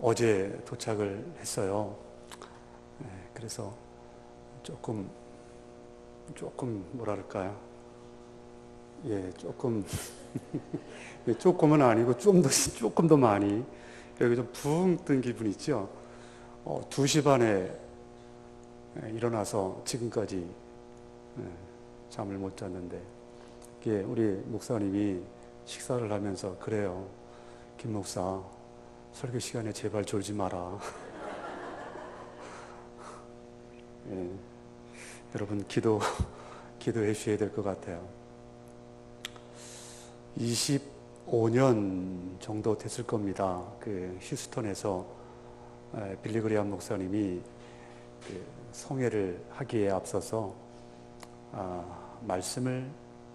어제 도착을 했어요. 그래서 조금 뭐랄까요? 조금 조금은 아니고 조금 더 많이 여기 좀 붕 뜬 기분 있죠. 2시 반에 일어나서 지금까지 잠을 못 잤는데, 이게 우리 목사님이 식사를 하면서 그래요. 김 목사, 설교 시간에 제발 졸지 마라. 여러분 기도해 주셔야 될 것 같아요. 25년 정도 됐을 겁니다. 그 휴스턴에서 빌리그리암 목사님이 그 성회를 하기에 앞서서 말씀을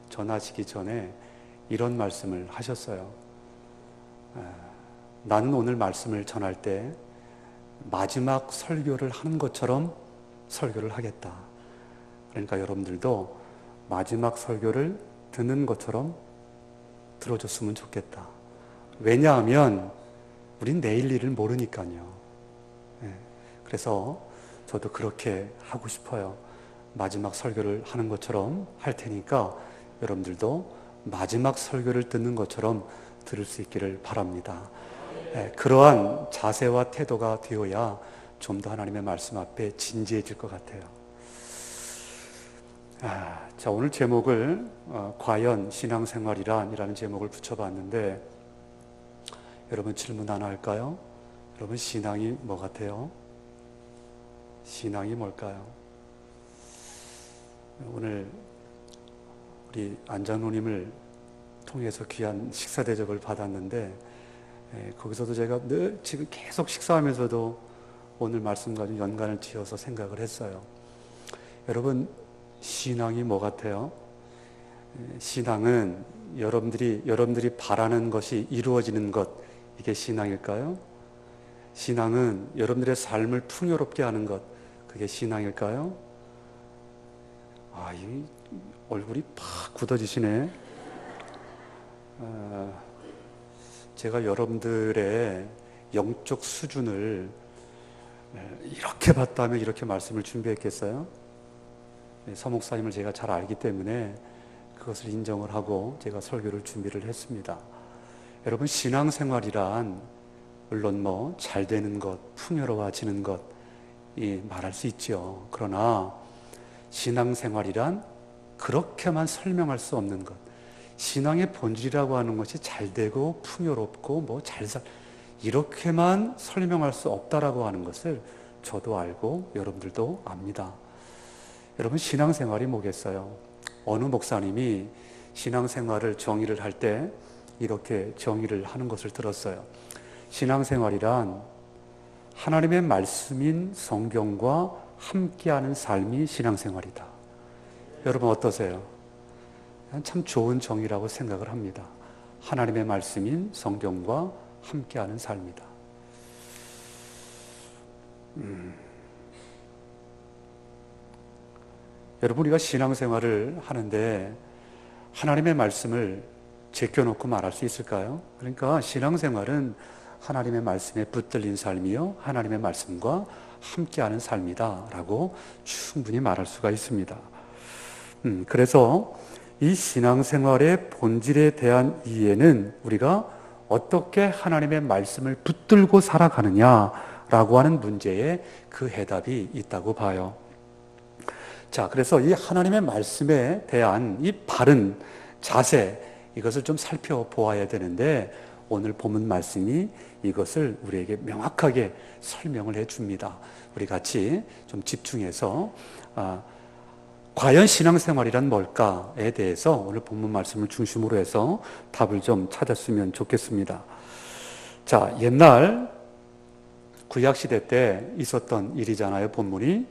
전하시기 전에 이런 말씀을 하셨어요. 나는 오늘 말씀을 전할 때 마지막 설교를 하는 것처럼 설교를 하겠다. 그러니까 여러분들도 마지막 설교를 듣는 것처럼 들어줬으면 좋겠다. 왜냐하면 우린 내일 일을 모르니까요. 그래서 저도 그렇게 하고 싶어요. 마지막 설교를 하는 것처럼 할 테니까 여러분들도 마지막 설교를 듣는 것처럼 들을 수 있기를 바랍니다. 그러한 자세와 태도가 되어야 좀 더 하나님의 말씀 앞에 진지해질 것 같아요. 자, 오늘 제목을 과연 신앙생활이란이라는 제목을 붙여봤는데, 여러분 질문 하나 할까요? 여러분 신앙이 뭐 같아요? 신앙이 뭘까요? 오늘 우리 안장로님을 통해서 귀한 식사 대접을 받았는데, 거기서도 제가 늘 지금 계속 식사하면서도 오늘 말씀과 좀 연관을 지어서 생각을 했어요. 여러분 신앙이 뭐 같아요? 신앙은 여러분들이 바라는 것이 이루어지는 것, 이게 신앙일까요? 신앙은 여러분들의 삶을 풍요롭게 하는 것, 그게 신앙일까요? 이 얼굴이 팍 굳어지시네. 제가 여러분들의 영적 수준을 이렇게 봤다면 이렇게 말씀을 준비했겠어요? 서목사님을 제가 잘 알기 때문에 그것을 인정을 하고 제가 설교를 준비를 했습니다. 여러분 신앙생활이란 물론 잘 되는 것, 풍요로워지는 것 말할 수 있죠. 그러나 신앙생활이란 그렇게만 설명할 수 없는 것, 신앙의 본질이라고 하는 것이 잘 되고 풍요롭고 이렇게만 설명할 수 없다라고 하는 것을 저도 알고 여러분들도 압니다. 여러분 신앙생활이 뭐겠어요? 어느 목사님이 신앙생활을 정의를 할 때 이렇게 정의를 하는 것을 들었어요. 신앙생활이란 하나님의 말씀인 성경과 함께하는 삶이 신앙생활이다. 여러분 어떠세요? 참 좋은 정의라고 생각을 합니다. 하나님의 말씀인 성경과 함께하는 삶이다. 여러분 우리가 신앙생활을 하는데 하나님의 말씀을 제껴놓고 말할 수 있을까요? 그러니까 신앙생활은 하나님의 말씀에 붙들린 삶이요 하나님의 말씀과 함께하는 삶이다 라고 충분히 말할 수가 있습니다. 그래서 이 신앙생활의 본질에 대한 이해는 우리가 어떻게 하나님의 말씀을 붙들고 살아가느냐라고 하는 문제에 그 해답이 있다고 봐요. 자, 그래서 이 하나님의 말씀에 대한 이 바른 자세, 이것을 좀 살펴보아야 되는데 오늘 본문 말씀이 이것을 우리에게 명확하게 설명을 해줍니다. 우리 같이 좀 집중해서 과연 신앙생활이란 뭘까에 대해서 오늘 본문 말씀을 중심으로 해서 답을 좀 찾았으면 좋겠습니다. 자, 옛날 구약시대 때 있었던 일이잖아요, 본문이.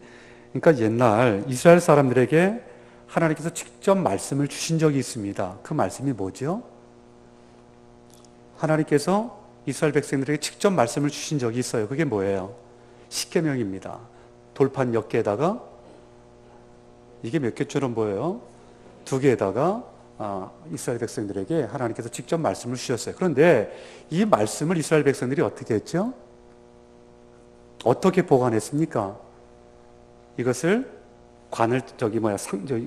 그러니까 옛날 이스라엘 사람들에게 하나님께서 직접 말씀을 주신 적이 있습니다. 그 말씀이 뭐죠? 하나님께서 이스라엘 백성들에게 직접 말씀을 주신 적이 있어요. 그게 뭐예요? 십계명입니다. 돌판 몇 개에다가 이게 몇 개처럼 보여요? 2개에다가 이스라엘 백성들에게 하나님께서 직접 말씀을 주셨어요. 그런데 이 말씀을 이스라엘 백성들이 어떻게 했죠? 어떻게 보관했습니까? 이것을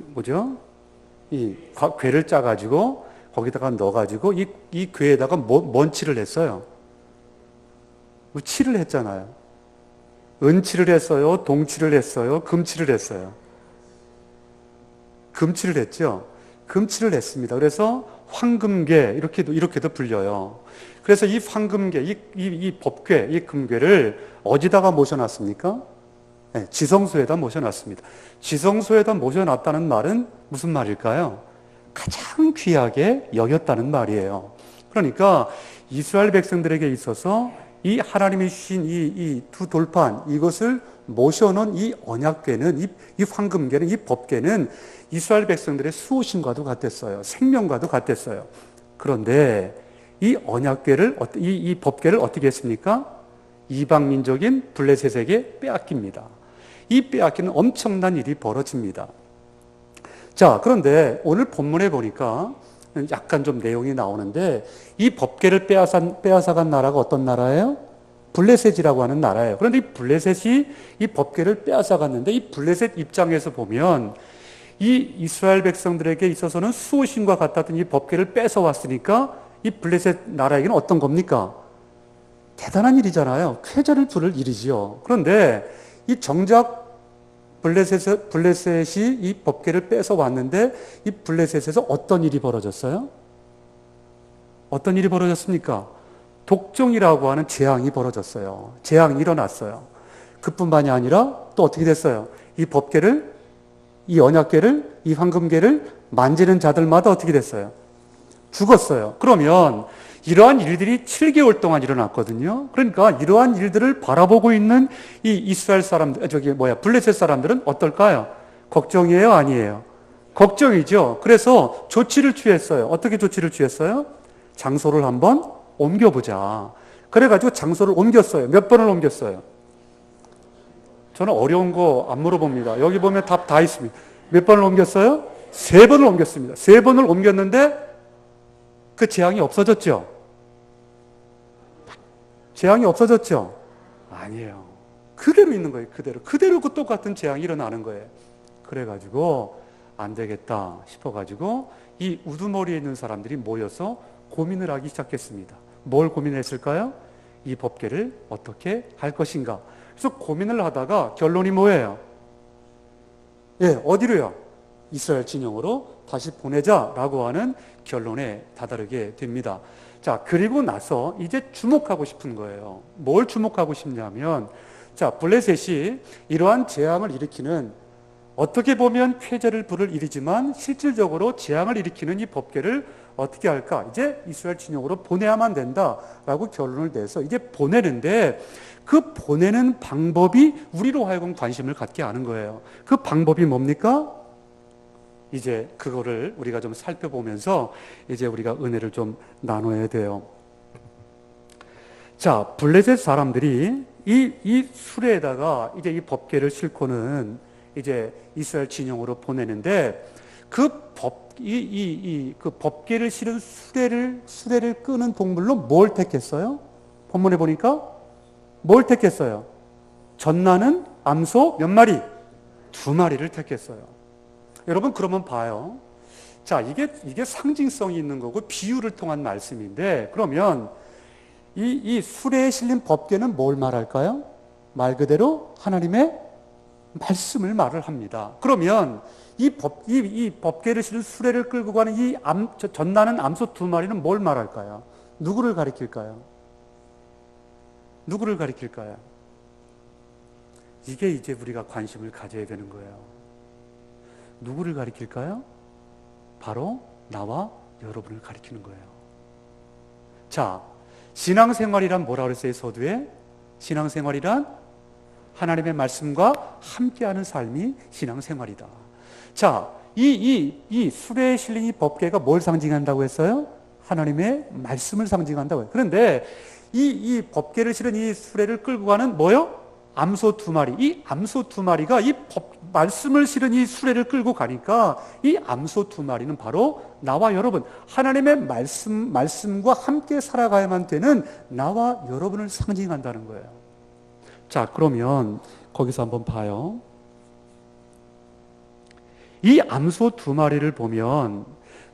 뭐죠? 이 궤를 짜가지고 거기다가 넣어가지고 이 궤에다가 뭔 칠을 했어요? 뭐 칠을 했잖아요. 은칠을 했어요? 동칠을 했어요? 금칠을 했어요? 금칠을 했죠? 금칠을 했습니다. 그래서 황금궤, 이렇게도 불려요. 그래서 이 황금궤, 이 법궤, 이 금궤를 어디다가 모셔놨습니까? 네, 지성소에다 모셔놨습니다. 지성소에다 모셔놨다는 말은 무슨 말일까요? 가장 귀하게 여겼다는 말이에요. 그러니까 이스라엘 백성들에게 있어서 이 하나님이 주신 이 두 돌판, 이것을 모셔놓은 이 언약궤는, 이 황금궤는, 이 법궤는 이스라엘 백성들의 수호신과도 같았어요. 생명과도 같았어요. 그런데 이 언약궤를, 이 법궤를 어떻게 했습니까? 이방 민족인 블레셋에게 빼앗깁니다. 이 빼앗기는 엄청난 일이 벌어집니다. 자, 그런데 오늘 본문에 보니까 약간 좀 내용이 나오는데 이 법궤를 빼앗아간 나라가 어떤 나라예요? 블레셋이라고 하는 나라예요. 그런데 이 블레셋이 이 법궤를 빼앗아갔는데 이 블레셋 입장에서 보면 이 이스라엘 백성들에게 있어서는 수호신과 같았던 이 법궤를 뺏어왔으니까 이 블레셋 나라에게는 어떤 겁니까? 대단한 일이잖아요. 쾌재를 부를 일이지요. 그런데 이 정작 블레셋이 이 법궤를 뺏어왔는데 이 블레셋에서 어떤 일이 벌어졌어요? 어떤 일이 벌어졌습니까? 독종이라고 하는 재앙이 벌어졌어요. 재앙이 일어났어요. 그뿐만이 아니라 또 어떻게 됐어요? 이 법궤를, 이 언약궤를, 이 황금궤를 만지는 자들마다 어떻게 됐어요? 죽었어요. 그러면 이러한 일들이 7개월 동안 일어났거든요. 그러니까 이러한 일들을 바라보고 있는 이 이스라엘 사람들, 블레셋 사람들은 어떨까요? 걱정이에요? 아니에요? 걱정이죠. 그래서 조치를 취했어요. 어떻게 조치를 취했어요? 장소를 한번 옮겨보자. 그래가지고 장소를 옮겼어요. 몇 번을 옮겼어요? 저는 어려운 거 안 물어봅니다. 여기 보면 답 다 있습니다. 몇 번을 옮겼어요? 3번을 옮겼습니다. 3번을 옮겼는데 그 재앙이 없어졌죠? 재앙이 없어졌죠? 아니에요. 그대로 있는 거예요. 그대로 그 똑같은 재앙이 일어나는 거예요. 그래가지고 안 되겠다 싶어가지고 이 우두머리에 있는 사람들이 모여서 고민을 하기 시작했습니다. 뭘 고민했을까요? 이 법궤를 어떻게 할 것인가. 그래서 고민을 하다가 결론이 뭐예요? 예, 어디로요? 이스라엘 진영으로 다시 보내자라고 하는 결론에 다다르게 됩니다. 자, 그리고 나서 이제 주목하고 싶은 거예요. 뭘 주목하고 싶냐면, 자, 블레셋이 이러한 재앙을 일으키는, 어떻게 보면 쾌재를 부를 일이지만 실질적으로 재앙을 일으키는 이 법궤를 어떻게 할까? 이제 이스라엘 진영으로 보내야만 된다라고 결론을 내서 이제 보내는데, 그 보내는 방법이 우리로 하여금 관심을 갖게 하는 거예요. 그 방법이 뭡니까? 이제 그거를 우리가 좀 살펴보면서 이제 우리가 은혜를 좀 나눠야 돼요. 자, 블레셋 사람들이 이 수레에다가 이제 이 법궤를 싣고는 이제 이스라엘 진영으로 보내는데 그 법궤를 실은 수레를 끄는 동물로 뭘 택했어요? 본문에 보니까 뭘 택했어요? 젖나는 암소 몇 마리? 2마리를 택했어요. 여러분, 그러면 봐요. 자, 이게 상징성이 있는 거고 비유를 통한 말씀인데, 그러면 이 수레에 실린 법궤는 뭘 말할까요? 말 그대로 하나님의 말씀을 말을 합니다. 그러면 이 법궤를 실은 수레를 끌고 가는 이 젖나는 암소 2마리는 뭘 말할까요? 누구를 가리킬까요? 누구를 가리킬까요? 이게 이제 우리가 관심을 가져야 되는 거예요. 누구를 가리킬까요? 바로 나와 여러분을 가리키는 거예요. 자, 신앙생활이란 뭐라 그랬어요? 서두에 신앙생활이란 하나님의 말씀과 함께하는 삶이 신앙생활이다. 자, 이 수레에 실린 이 법궤가 뭘 상징한다고 했어요? 하나님의 말씀을 상징한다고 해요. 그런데 이 법궤를 실은 이 수레를 끌고 가는 뭐요? 암소 2마리. 이 암소 2마리가 이 말씀을 실은 이 수레를 끌고 가니까 이 암소 2마리는 바로 나와 여러분, 하나님의 말씀과 함께 살아가야만 되는 나와 여러분을 상징한다는 거예요. 자, 그러면 거기서 한번 봐요. 이 암소 두 마리를 보면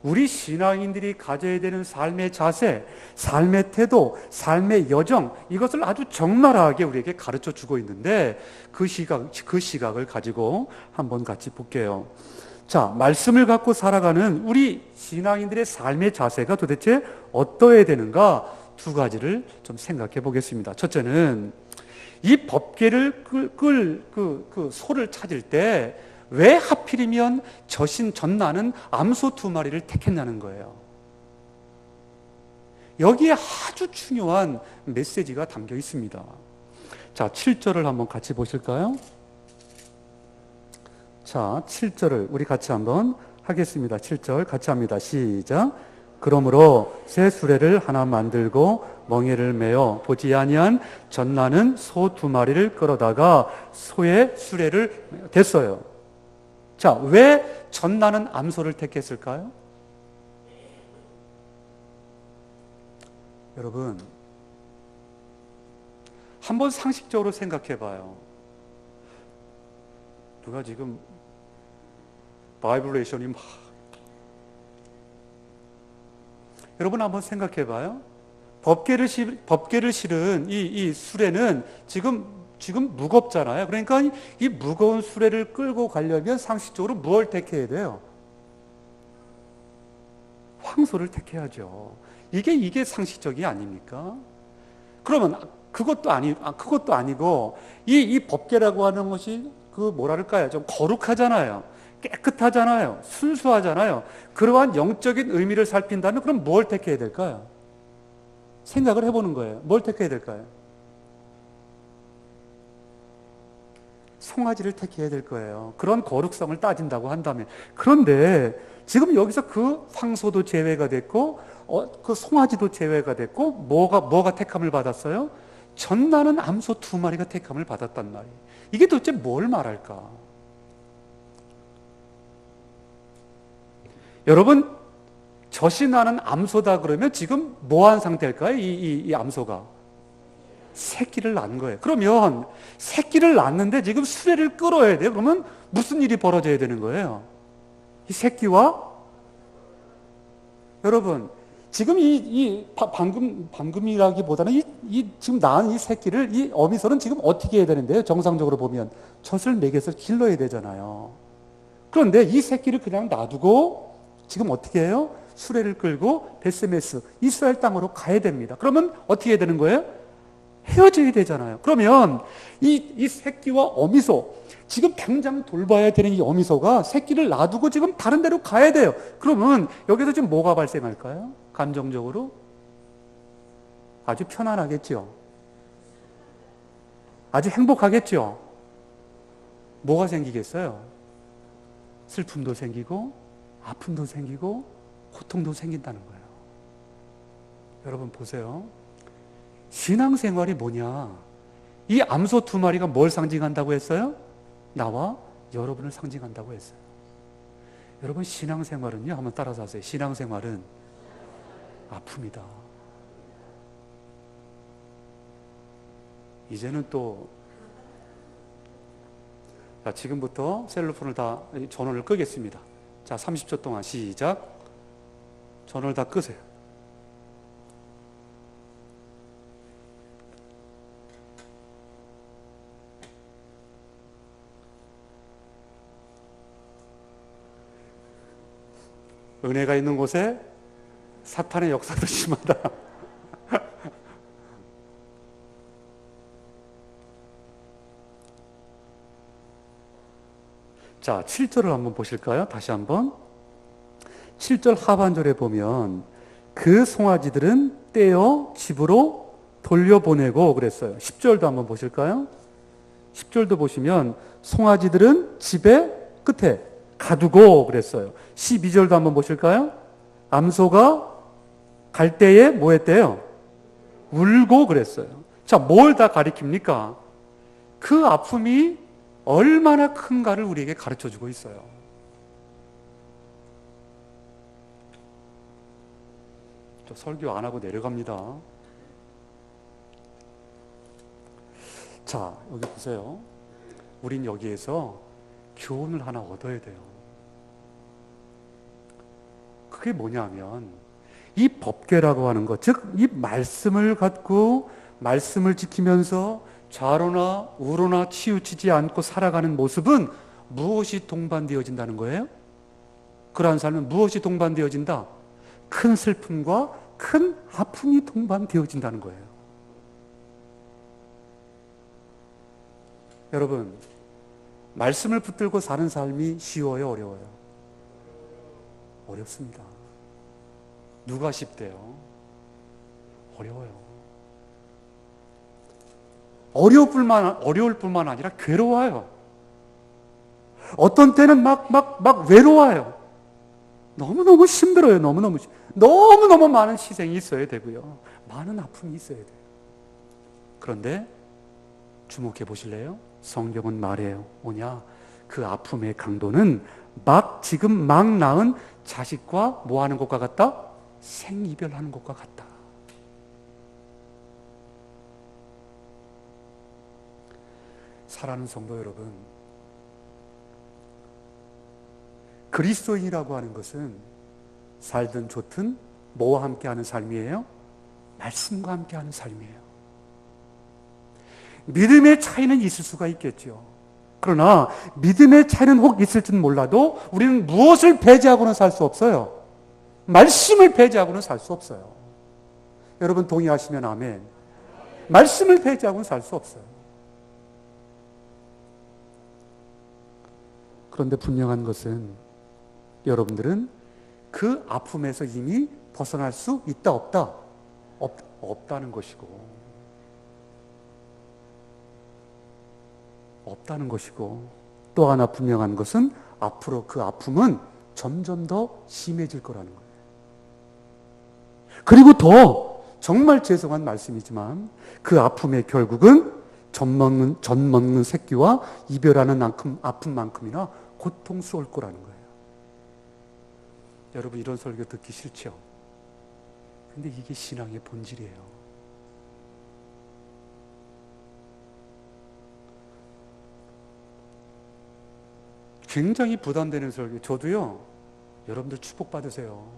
우리 신앙인들이 가져야 되는 삶의 자세, 삶의 태도, 삶의 여정, 이것을 아주 적나라하게 우리에게 가르쳐 주고 있는데 그 시각을 가지고 한번 같이 볼게요. 자, 말씀을 갖고 살아가는 우리 신앙인들의 삶의 자세가 도대체 어떠해야 되는가? 두 가지를 좀 생각해 보겠습니다. 첫째는 이 법궤를 그 소를 찾을 때 왜 하필이면 전나는 암소 두 마리를 택했냐는 거예요. 여기에 아주 중요한 메시지가 담겨 있습니다. 자, 7절을 한번 같이 보실까요? 자, 7절을 우리 같이 한번 하겠습니다. 7절 같이 합니다. 시작. 그러므로 새 수레를 하나 만들고 멍에를 메어 보지 아니한 전나는 소 두 마리를 끌어다가 소의 수레를 댔어요. 자, 왜 전나는 암소를 택했을까요? 여러분, 한번 상식적으로 생각해 봐요. 누가 지금 바이브레이션이 막 여러분 한번 생각해 봐요. 법궤를 실은 이 수레는 지금 무겁잖아요. 그러니까 이 무거운 수레를 끌고 가려면 상식적으로 무엇을 택해야 돼요? 황소를 택해야죠. 이게 상식적이 아닙니까? 그러면 그것도 아니고 이 법궤라고 하는 것이 뭐랄까요? 좀 거룩하잖아요. 깨끗하잖아요. 순수하잖아요. 그러한 영적인 의미를 살핀다면 그럼 뭘 택해야 될까요? 생각을 해보는 거예요. 뭘 택해야 될까요? 송아지를 택해야 될 거예요. 그런 거룩성을 따진다고 한다면. 그런데 지금 여기서 그 황소도 제외가 됐고 그 송아지도 제외가 됐고 뭐가 택함을 받았어요? 전나는 암소 두 마리가 택함을 받았단 말이에요. 이게 도대체 뭘 말할까? 여러분, 젖이 나는 암소다 그러면 지금 뭐한 상태일까요? 이 암소가 새끼를 낳은 거예요. 그러면 새끼를 낳는데 지금 수레를 끌어야 돼요. 그러면 무슨 일이 벌어져야 되는 거예요? 이 새끼와 여러분, 지금 방금이라기보다는 지금 낳은 이 새끼를 이 어미소는 지금 어떻게 해야 되는데요? 정상적으로 보면 젖을 먹여서 길러야 되잖아요. 그런데 이 새끼를 그냥 놔두고 지금 어떻게 해요? 수레를 끌고 베스메스 이스라엘 땅으로 가야 됩니다. 그러면 어떻게 해야 되는 거예요? 헤어져야 되잖아요. 그러면 이 새끼와 어미소, 지금 당장 돌봐야 되는 이 어미소가 새끼를 놔두고 지금 다른 데로 가야 돼요. 그러면 여기서 지금 뭐가 발생할까요? 감정적으로? 아주 편안하겠죠. 아주 행복하겠죠. 뭐가 생기겠어요? 슬픔도 생기고 아픔도 생기고 고통도 생긴다는 거예요. 여러분 보세요. 신앙생활이 뭐냐? 이 암소 두 마리가 뭘 상징한다고 했어요? 나와 여러분을 상징한다고 했어요. 여러분 신앙생활은요, 한번 따라서 하세요. 신앙생활은 아픔이다. 이제는 또 자, 지금부터 셀로폰을 다 전원을 끄겠습니다. 자, 30초 동안 시작. 전원을 다 끄세요. 은혜가 있는 곳에 사탄의 역사도 심하다. 자, 7절을 한번 보실까요? 다시 한번. 7절 하반절에 보면 그 송아지들은 떼어 집으로 돌려보내고 그랬어요. 10절도 한번 보실까요? 10절도 보시면 송아지들은 집의 끝에 가두고 그랬어요. 12절도 한번 보실까요? 암소가 갈 때에 뭐 했대요? 울고 그랬어요. 자, 뭘 다 가리킵니까? 그 아픔이 얼마나 큰가를 우리에게 가르쳐 주고 있어요. 저 설교 안 하고 내려갑니다. 자, 여기 보세요. 우린 여기에서 교훈을 하나 얻어야 돼요. 그게 뭐냐면 이 법궤라고 하는 것, 즉 이 말씀을 갖고 말씀을 지키면서 좌로나 우로나 치우치지 않고 살아가는 모습은 무엇이 동반되어진다는 거예요? 그러한 삶은 무엇이 동반되어진다? 큰 슬픔과 큰 아픔이 동반되어진다는 거예요. 여러분, 말씀을 붙들고 사는 삶이 쉬워요, 어려워요? 어렵습니다. 누가 쉽대요? 어려워요. 어려울 뿐만 아니라 괴로워요. 어떤 때는 막 외로워요. 너무너무 힘들어요. 너무너무 많은 희생이 있어야 되고요. 많은 아픔이 있어야 돼요. 그런데 주목해 보실래요? 성경은 말해요. 뭐냐? 그 아픔의 강도는 지금 막 낳은 자식과 뭐 하는 것과 같다? 생이별하는 것과 같다. 사랑하는 성도 여러분, 그리스도인이라고 하는 것은 살든 좋든 뭐와 함께하는 삶이에요? 말씀과 함께하는 삶이에요. 믿음의 차이는 있을 수가 있겠죠. 그러나 믿음의 차이는 혹 있을지는 몰라도 우리는 무엇을 배제하고는 살 수 없어요? 말씀을 배제하고는 살 수 없어요. 여러분 동의하시면 아멘. 말씀을 배제하고는 살 수 없어요. 그런데 분명한 것은 여러분들은 그 아픔에서 이미 벗어날 수 있다 없다? 없다는 것이고 또 하나 분명한 것은 앞으로 그 아픔은 점점 더 심해질 거라는 거예요. 그리고 더 정말 죄송한 말씀이지만 그 아픔의 결국은 젖 먹는 새끼와 이별하는 아픔만큼이나 고통스러울 거라는 거예요. 여러분 이런 설교 듣기 싫죠? 근데 이게 신앙의 본질이에요. 굉장히 부담되는 설교. 저도요. 여러분들 축복받으세요.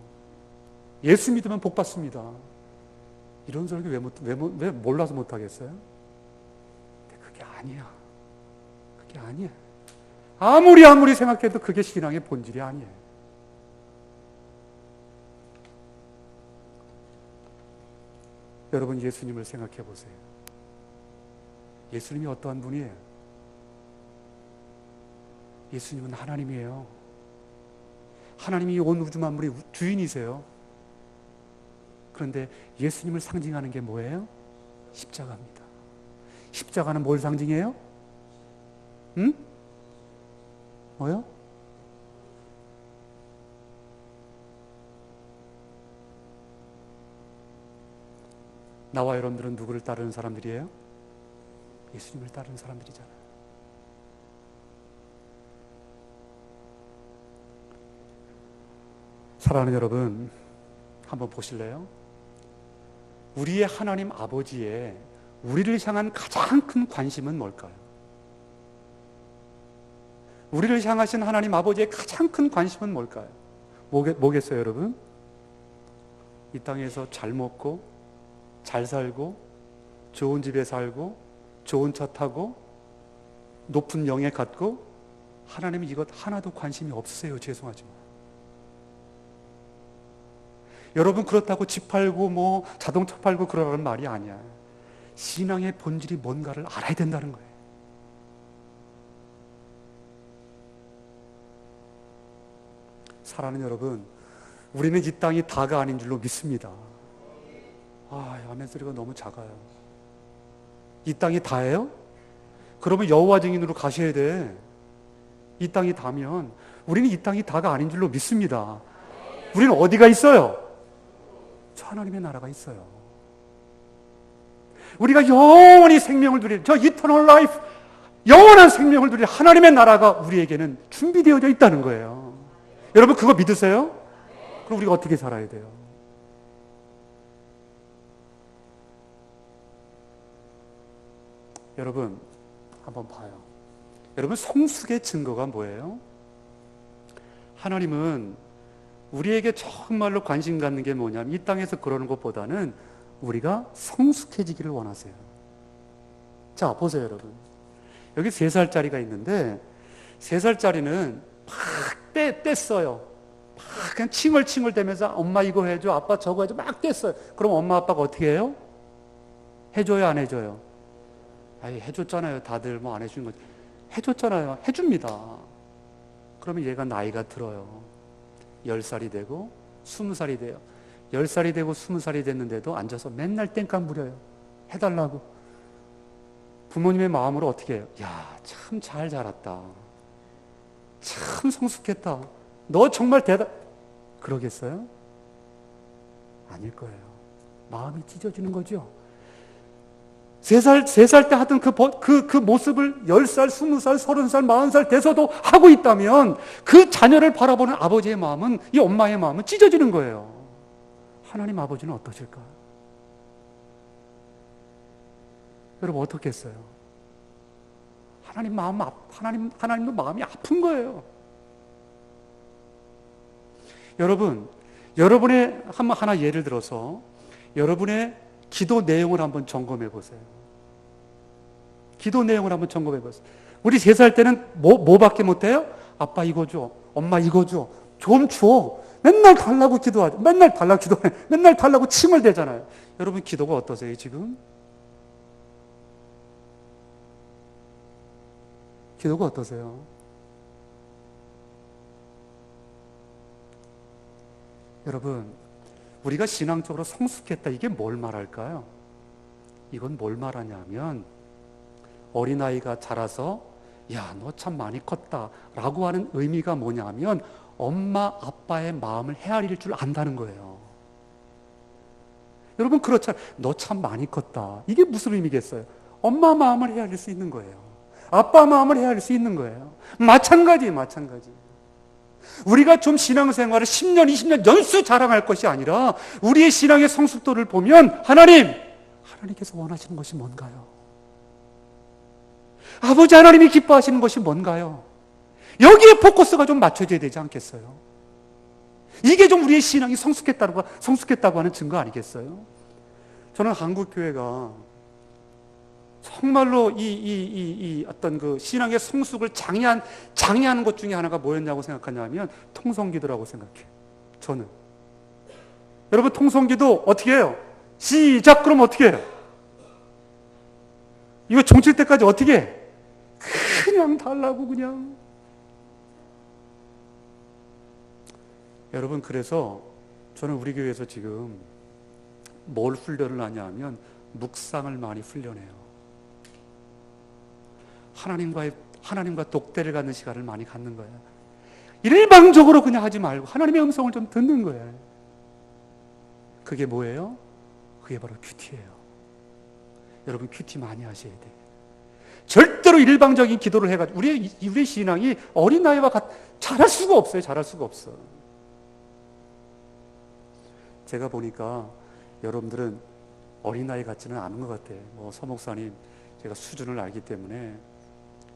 예수 믿으면 복 받습니다. 이런 설교 왜 몰라서 못하겠어요? 근데 그게 아니야. 그게 아니야. 아무리 생각해도 그게 신앙의 본질이 아니에요. 여러분 예수님을 생각해 보세요. 예수님이 어떠한 분이에요? 예수님은 하나님이에요. 하나님이 온 우주 만물의 주인이세요. 그런데 예수님을 상징하는 게 뭐예요? 십자가입니다. 십자가는 뭘 상징해요? 뭐요? 나와 여러분들은 누구를 따르는 사람들이에요? 예수님을 따르는 사람들이잖아요. 사랑하는 여러분, 한번 보실래요? 우리의 하나님 아버지의 우리를 향한 가장 큰 관심은 뭘까요? 우리를 향하신 하나님 아버지의 가장 큰 관심은 뭘까요? 뭐겠어요, 여러분? 이 땅에서 잘 먹고, 잘 살고, 좋은 집에 살고, 좋은 차 타고, 높은 명예 갖고, 하나님은 이것 하나도 관심이 없으세요. 죄송하지만. 여러분 그렇다고 집 팔고 자동차 팔고 그러라는 말이 아니야. 신앙의 본질이 뭔가를 알아야 된다는 거예요. 사랑하는 여러분, 우리는 이 땅이 다가 아닌 줄로 믿습니다. 아멘 소리가 너무 작아요. 이 땅이 다예요? 그러면 여호와 증인으로 가셔야 돼. 이 땅이 다면 우리는 이 땅이 다가 아닌 줄로 믿습니다. 우리는 어디가 있어요? 저 하나님의 나라가 있어요. 우리가 영원히 생명을 누릴 저 이터널 라이프, 영원한 생명을 누릴 하나님의 나라가 우리에게는 준비되어져 있다는 거예요. 여러분 그거 믿으세요? 그럼 우리가 어떻게 살아야 돼요? 여러분 한번 봐요. 여러분 성숙의 증거가 뭐예요? 하나님은 우리에게 정말로 관심 갖는 게 뭐냐면 이 땅에서 그러는 것보다는 우리가 성숙해지기를 원하세요. 자, 보세요, 여러분. 여기 3살짜리가 있는데 3살짜리는 막 뗐어요. 막 그냥 칭얼칭얼 대면서 엄마 이거 해줘, 아빠 저거 해줘, 막 뗐어요. 그럼 엄마 아빠가 어떻게 해요? 해줘요, 안 해줘요? 아니, 해줬잖아요. 다들 뭐 안 해주는 거지. 해줬잖아요. 해줍니다. 그러면 얘가 나이가 들어요. 10살이 되고 20살이 돼요. 10살이 되고 20살이 됐는데도 앉아서 맨날 땡깡 부려요. 해달라고. 부모님의 마음으로 어떻게 해요? 야, 참 잘 자랐다. 참 성숙했다. 너 정말 그러겠어요? 아닐 거예요. 마음이 찢어지는 거죠. 3살 때 하던 그 모습을 10살, 20살, 30살, 40살 돼서도 하고 있다면 그 자녀를 바라보는 아버지의 마음은, 이 엄마의 마음은 찢어지는 거예요. 하나님 아버지는 어떠실까요? 여러분 어떻게 했어요? 하나님도 마음이 아픈 거예요. 여러분의 하나 예를 들어서 여러분의 기도 내용을 한번 점검해 보세요. 기도 내용을 한번 점검해 보세요. 우리 3살 때는 뭐밖에 못해요? 아빠 이거 줘, 엄마 이거 줘, 좀 줘. 맨날 달라고 기도하죠. 맨날 달라고 기도해. 맨날 달라고 칭얼대잖아요. 여러분 기도가 어떠세요 지금? 기도가 어떠세요? 여러분, 우리가 신앙적으로 성숙했다, 이게 뭘 말할까요? 이건 뭘 말하냐면 어린아이가 자라서 야, 너 참 많이 컸다 라고 하는 의미가 뭐냐면 엄마 아빠의 마음을 헤아릴 줄 안다는 거예요. 여러분 그렇잖아요. 너 참 많이 컸다. 이게 무슨 의미겠어요? 엄마 마음을 헤아릴 수 있는 거예요. 아빠 마음을 헤아릴 수 있는 거예요. 마찬가지. 우리가 좀 신앙생활을 10년, 20년 연수 자랑할 것이 아니라 우리의 신앙의 성숙도를 보면 하나님께서 원하시는 것이 뭔가요? 아버지 하나님이 기뻐하시는 것이 뭔가요? 여기에 포커스가 좀 맞춰져야 되지 않겠어요? 이게 좀 우리의 신앙이 성숙했다고 하는 증거 아니겠어요? 저는 한국교회가 정말로 이 어떤 그 신앙의 성숙을 장애하는 것 중에 하나가 뭐였냐고 생각하냐면 통성기도라고 생각해요. 저는. 여러분 통성기도 어떻게 해요? 시작 그러면 어떻게 해요? 이거 종칠 때까지 어떻게 해? 그냥 달라고 그냥. 여러분 그래서 저는 우리 교회에서 지금 뭘 훈련을 하냐 하면 묵상을 많이 훈련해요. 하나님과 독대를 갖는 시간을 많이 갖는 거예요. 일방적으로 그냥 하지 말고 하나님의 음성을 좀 듣는 거예요. 그게 뭐예요? 그게 바로 큐티예요. 여러분 큐티 많이 하셔야 돼요. 절대로 일방적인 기도를 해가지고 우리의 신앙이 어린아이와 잘할 수가 없어요. 잘할 수가 없어. 제가 보니까 여러분들은 어린아이 같지는 않은 것 같아요. 서 목사님 제가 수준을 알기 때문에.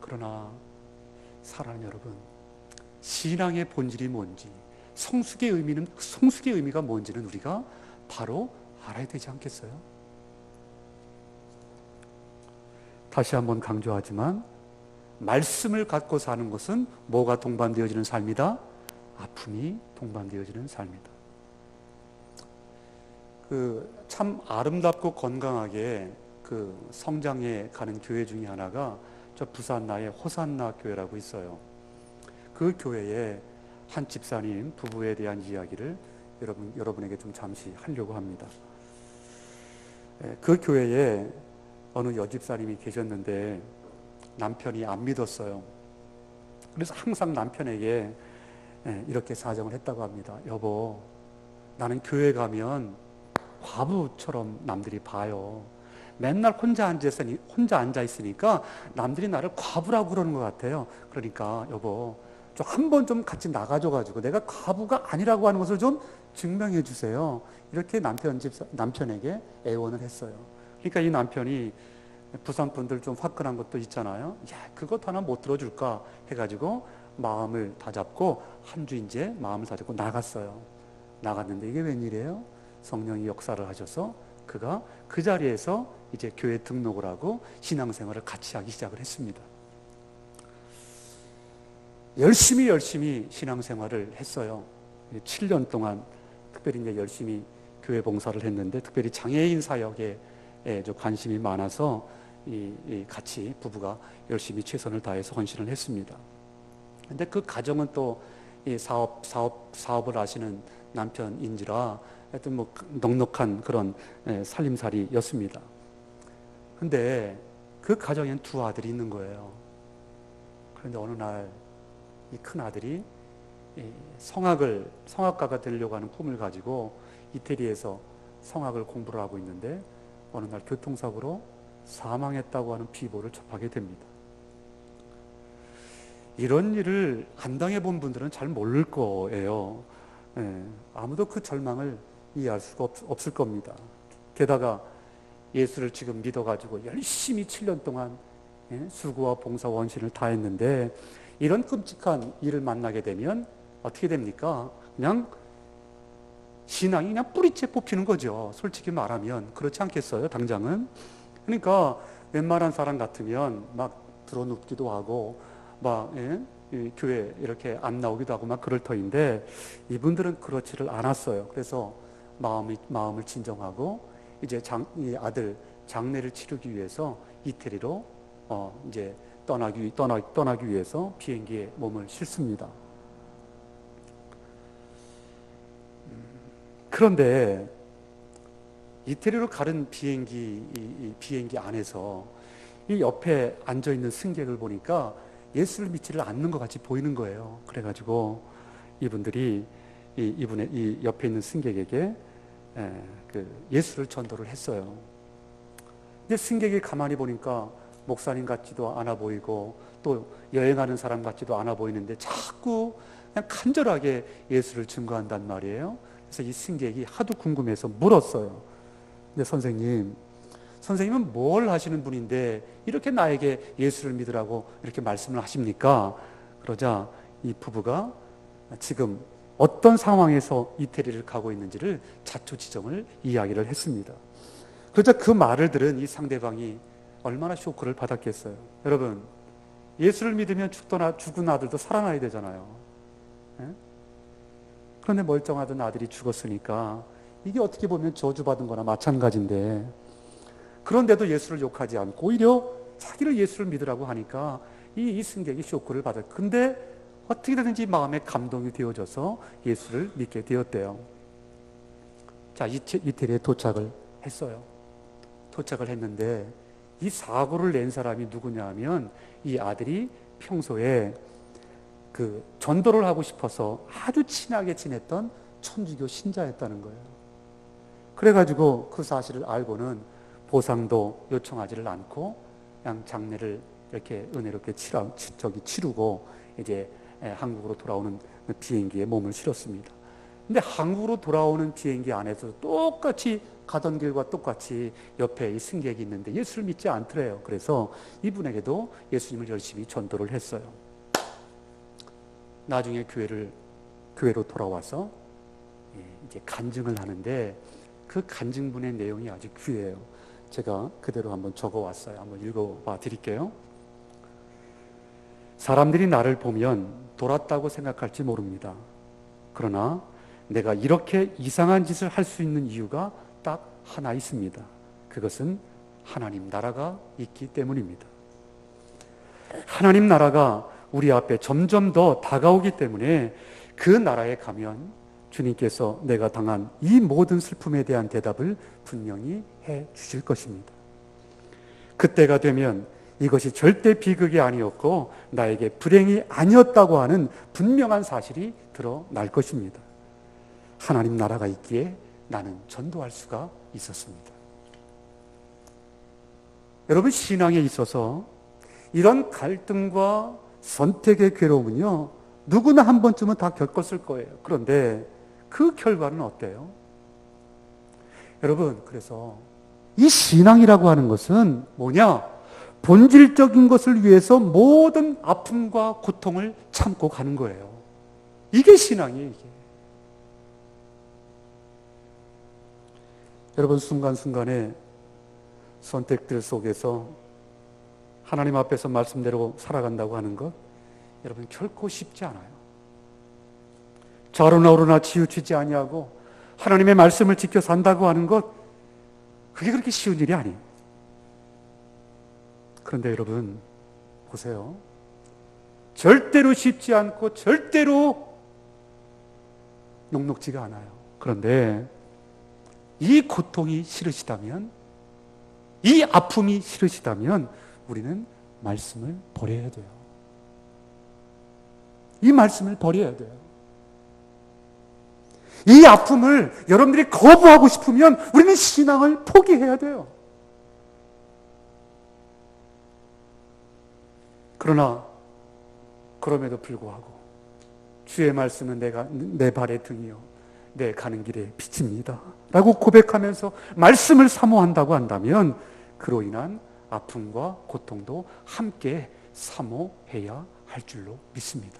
그러나 사랑하는 여러분, 신앙의 본질이 뭔지, 성숙의 의미가 뭔지는 우리가 바로 알아야 되지 않겠어요? 다시 한번 강조하지만 말씀을 갖고 사는 것은 뭐가 동반되어지는 삶이다? 아픔이 동반되어지는 삶이다. 참 아름답고 건강하게 성장해 가는 교회 중에 하나가 저 부산 나의 호산나 교회라고 있어요. 그 교회에 한 집사님 부부에 대한 이야기를 여러분에게 좀 잠시 하려고 합니다. 그 교회에 어느 여집사님이 계셨는데 남편이 안 믿었어요. 그래서 항상 남편에게 이렇게 사정을 했다고 합니다. 여보, 나는 교회 가면 과부처럼 남들이 봐요. 맨날 혼자 앉아 있으니까 남들이 나를 과부라고 그러는 것 같아요. 그러니까 여보, 좀 한 번 좀 같이 나가줘가지고 내가 과부가 아니라고 하는 것을 좀 증명해 주세요. 이렇게 남편에게 애원을 했어요. 그러니까 이 남편이 부산 분들 좀 화끈한 것도 있잖아요. 야, 그것 하나 못 들어줄까 해가지고 마음을 다잡고 한 주 이제 마음을 다잡고 나갔어요. 나갔는데 이게 웬일이에요? 성령이 역사를 하셔서 그가 그 자리에서 이제 교회 등록을 하고 신앙생활을 같이 하기 시작을 했습니다. 열심히 신앙생활을 했어요. 7년 동안 특별히 이제 열심히 교회 봉사를 했는데, 특별히 장애인 사역에 좀 관심이 많아서 같이 부부가 열심히 최선을 다해서 헌신을 했습니다. 근데 그 가정은 또 이 사업을 하시는 남편인지라 하여튼 뭐 넉넉한 그런 살림살이였습니다. 근데 그 가정엔 두 아들이 있는 거예요. 그런데 어느 날 이 큰 아들이 성악가가 되려고 하는 꿈을 가지고 이태리에서 성악을 공부를 하고 있는데 어느 날 교통사고로 사망했다고 하는 비보를 접하게 됩니다. 이런 일을 안 당해본 분들은 잘 모를 거예요. 아무도 그 절망을 이해할 수가 없을 겁니다. 게다가 예수를 지금 믿어가지고 열심히 7년 동안 수고와 봉사 원신을 다했는데 이런 끔찍한 일을 만나게 되면 어떻게 됩니까? 그냥 신앙이 그냥 뿌리째 뽑히는 거죠. 솔직히 말하면 그렇지 않겠어요? 당장은. 그러니까 웬만한 사람 같으면 막 드러눕기도 하고 막 교회 이렇게 안 나오기도 하고 막 그럴 터인데 이분들은 그렇지를 않았어요. 그래서 마음을 진정하고 이제 이 아들 장례를 치르기 위해서 이태리로 이제 떠나기 위해서 비행기에 몸을 싣습니다. 그런데 이태리로 가는 비행기 안에서 이 옆에 앉아 있는 승객을 보니까 예수를 믿지를 않는 것 같이 보이는 거예요. 그래가지고 이분들이 이 옆에 있는 승객에게 예수를 전도를 했어요. 근데 승객이 가만히 보니까 목사님 같지도 않아 보이고 또 여행하는 사람 같지도 않아 보이는데 자꾸 그냥 간절하게 예수를 증거한단 말이에요. 그래서 이 승객이 하도 궁금해서 물었어요. 근데 선생님은 뭘 하시는 분인데 이렇게 나에게 예수를 믿으라고 이렇게 말씀을 하십니까? 그러자 이 부부가 지금 어떤 상황에서 이태리를 가고 있는지를 자초지종을 이야기를 했습니다. 그러자 그 말을 들은 이 상대방이 얼마나 쇼크를 받았겠어요. 여러분, 예수를 믿으면 죽은 아들도 살아나야 되잖아요. 그런데 멀쩡하던 아들이 죽었으니까 이게 어떻게 보면 저주받은 거나 마찬가지인데, 그런데도 예수를 욕하지 않고 오히려 자기를 예수를 믿으라고 하니까 이 승객이 쇼크를 받아요. 근데 어떻게든지 마음에 감동이 되어져서 예수를 믿게 되었대요. 자, 이태리에 도착을 했어요. 도착을 했는데 이 사고를 낸 사람이 누구냐 하면 이 아들이 평소에 그 전도를 하고 싶어서 아주 친하게 지냈던 천주교 신자였다는 거예요. 그래가지고 그 사실을 알고는 보상도 요청하지를 않고 그냥 장례를 이렇게 은혜롭게 치르고 이제 한국으로 돌아오는 비행기에 몸을 실었습니다. 근데 한국으로 돌아오는 비행기 안에서 똑같이 가던 길과 똑같이 옆에 이 승객이 있는데 예수를 믿지 않더래요. 그래서 이분에게도 예수님을 열심히 전도를 했어요. 나중에 교회로 돌아와서 이제 간증을 하는데 그 간증문의 내용이 아주 귀해요. 제가 그대로 한번 적어왔어요. 한번 읽어봐 드릴게요. 사람들이 나를 보면 돌았다고 생각할지 모릅니다. 그러나 내가 이렇게 이상한 짓을 할 수 있는 이유가 딱 하나 있습니다. 그것은 하나님 나라가 있기 때문입니다. 하나님 나라가 우리 앞에 점점 더 다가오기 때문에 그 나라에 가면 주님께서 내가 당한 이 모든 슬픔에 대한 대답을 분명히 해 주실 것입니다. 그때가 되면 이것이 절대 비극이 아니었고 나에게 불행이 아니었다고 하는 분명한 사실이 드러날 것입니다. 하나님 나라가 있기에 나는 전도할 수가 있었습니다. 여러분, 신앙에 있어서 이런 갈등과 선택의 괴로움은요, 누구나 한 번쯤은 다 겪었을 거예요. 그런데 그 결과는 어때요? 여러분, 그래서 이 신앙이라고 하는 것은 뭐냐? 본질적인 것을 위해서 모든 아픔과 고통을 참고 가는 거예요. 이게 신앙이에요, 이게. 여러분, 순간순간에 선택들 속에서 하나님 앞에서 말씀대로 살아간다고 하는 것, 여러분 결코 쉽지 않아요. 좌로나 우로나 치우치지 아니하고 하나님의 말씀을 지켜 산다고 하는 것, 그게 그렇게 쉬운 일이 아니에요. 그런데 여러분 보세요. 절대로 쉽지 않고 절대로 녹록지가 않아요. 그런데 이 고통이 싫으시다면, 이 아픔이 싫으시다면 우리는 말씀을 버려야 돼요. 이 말씀을 버려야 돼요. 이 아픔을 여러분들이 거부하고 싶으면 우리는 신앙을 포기해야 돼요. 그러나 그럼에도 불구하고 주의 말씀은 내 발의 등이요 내 가는 길의 빛입니다 라고 고백하면서 말씀을 사모한다고 한다면 그로 인한 아픔과 고통도 함께 사모해야 할 줄로 믿습니다.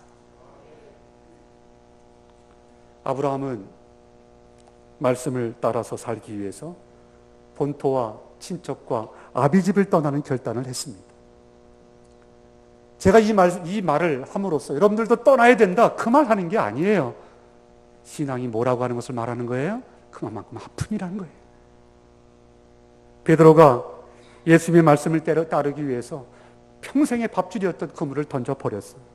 아브라함은 말씀을 따라서 살기 위해서 본토와 친척과 아비집을 떠나는 결단을 했습니다. 제가 이 말을 함으로써 여러분들도 떠나야 된다, 그 말 하는 게 아니에요. 신앙이 뭐라고 하는 것을 말하는 거예요? 그만큼 아픔이라는 거예요. 베드로가 예수님의 말씀을 따르기 위해서 평생의 밥줄이었던 그물을 던져버렸어요.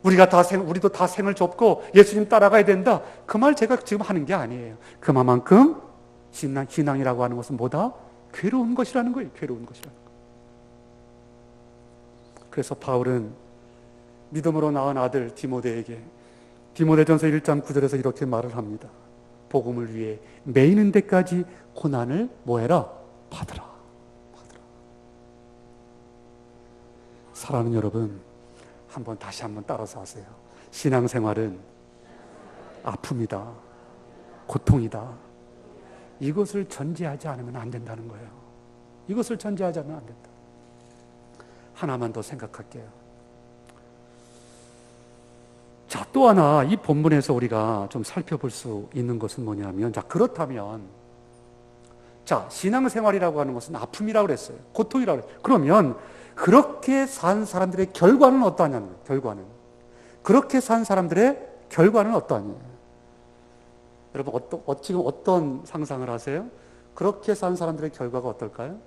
우리도 다 생을 접고 예수님 따라가야 된다, 그 말 제가 지금 하는 게 아니에요. 그만큼 신앙이라고 하는 것은 뭐다? 괴로운 것이라는 거예요. 괴로운 것이라는 거예요. 그래서 바울은 믿음으로 낳은 아들 디모데에게 디모데전서 1장 9절에서 이렇게 말을 합니다. 복음을 위해 매이는 데까지 고난을 뭐해라? 받으라. 사랑하는 여러분, 다시 한번 따라서 하세요. 신앙생활은 아픔이다, 고통이다. 이것을 전제하지 않으면 안 된다는 거예요. 이것을 전제하지 않으면 안 된다. 하나만 더 생각할게요. 자, 또 하나 이 본문에서 우리가 좀 살펴볼 수 있는 것은 뭐냐면, 자, 그렇다면, 자, 신앙생활이라고 하는 것은 아픔이라고 그랬어요. 고통이라고 그랬어요. 그러면 그렇게 산 사람들의 결과는 어떠하냐는 거예요. 결과는. 그렇게 산 사람들의 결과는 어떠하냐는 거예요. 여러분, 지금 어떤 상상을 하세요? 그렇게 산 사람들의 결과가 어떨까요?